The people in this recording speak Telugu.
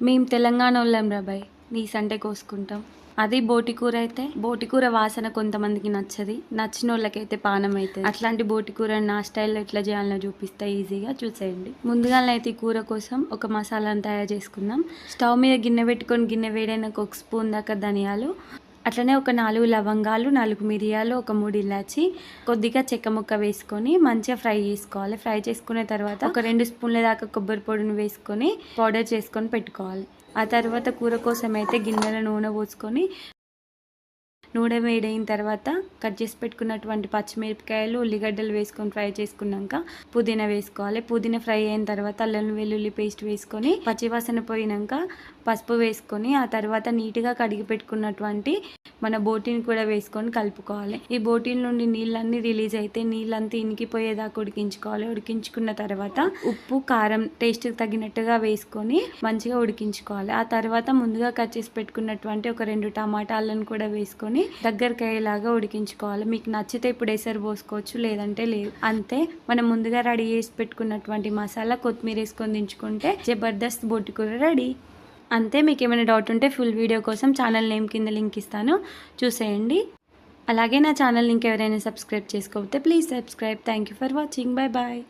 మేము తెలంగాణోళ్ళం రా బాయ్, నీస్ అంటే కోసుకుంటాం. అది బోటి కూర అయితే బోటి కూర వాసన కొంతమందికి నచ్చది, నచ్చిన వాళ్ళకైతే పానం అవుతుంది. అట్లాంటి బోటి కూర నా స్టైల్లో ఎట్లా చేయాలో చూపిస్తా, ఈజీగా చూసేయండి. ముందుగానైతే ఈ కూర కోసం ఒక మసాలాను తయారు చేసుకుందాం. స్టవ్ మీద గిన్నె పెట్టుకొని గిన్నె వేడైనాక ఒక స్పూన్ దాకా ధనియాలు, అట్లనే ఒక 4 లవంగాలు, 4 మిరియాలు, ఒక 3 ఇలాచి, కొద్దిగా చెక్క ముక్క వేసుకొని మంచిగా ఫ్రై చేసుకోవాలి. ఫ్రై చేసుకున్న తర్వాత ఒక 2 స్పూన్ల దాకా కొబ్బరి పొడిని వేసుకొని పౌడర్ చేసుకొని పెట్టుకోవాలి. ఆ తర్వాత కూర కోసం అయితే గిన్నెలో నూనె పోసుకొని, నూనె వేడైన తర్వాత కట్ చేసి పెట్టుకున్నటువంటి పచ్చిమిరపకాయలు, ఉల్లిగడ్డలు వేసుకొని ఫ్రై చేసుకున్నాక పుదీనా వేసుకోవాలి. పుదీనా ఫ్రై అయిన తర్వాత అల్లం వెల్లుల్లి పేస్ట్ వేసుకొని పచ్చివాసన పోయినాక పసుపు వేసుకొని, ఆ తర్వాత నీట్గా కడిగి పెట్టుకున్నటువంటి మన బోటీని కూడా వేసుకొని కలుపుకోవాలి. ఈ బోటీల నుండి నీళ్ళన్నీ రిలీజ్ అయితే నీళ్ళంతా ఇనికిపోయేదాకా ఉడికించుకోవాలి. ఉడికించుకున్న తర్వాత ఉప్పు కారం టేస్ట్కి తగినట్టుగా వేసుకొని మంచిగా ఉడికించుకోవాలి. ఆ తర్వాత ముందుగా కట్ చేసి పెట్టుకున్నటువంటి ఒక 2 టమాటాలను కూడా వేసుకొని దగ్గరికి అయ్యేలాగా ఉడికించుకోవాలి. మీకు నచ్చితే ఇప్పుడు ఎసరు పోసుకోవచ్చు, లేదంటే లేదు. అంతే, మనం ముందుగా రెడీ చేసి పెట్టుకున్నటువంటి మసాలా కొత్తిమీర వేసుకొని దించుకుంటే జబర్దస్త్ బోటి కూర రెడీ. అంతే. మీకు ఏమైనా డౌట్ ఉంటే ఫుల్ వీడియో కోసం ఛానల్ నేమ్ కింద లింక్ ఇస్తాను, చూసేయండి. అలాగే నా ఛానల్ ఇంకెవరైనా సబ్స్క్రైబ్ చేసుకోకపోతే please subscribe. Thank you for watching. Bye bye.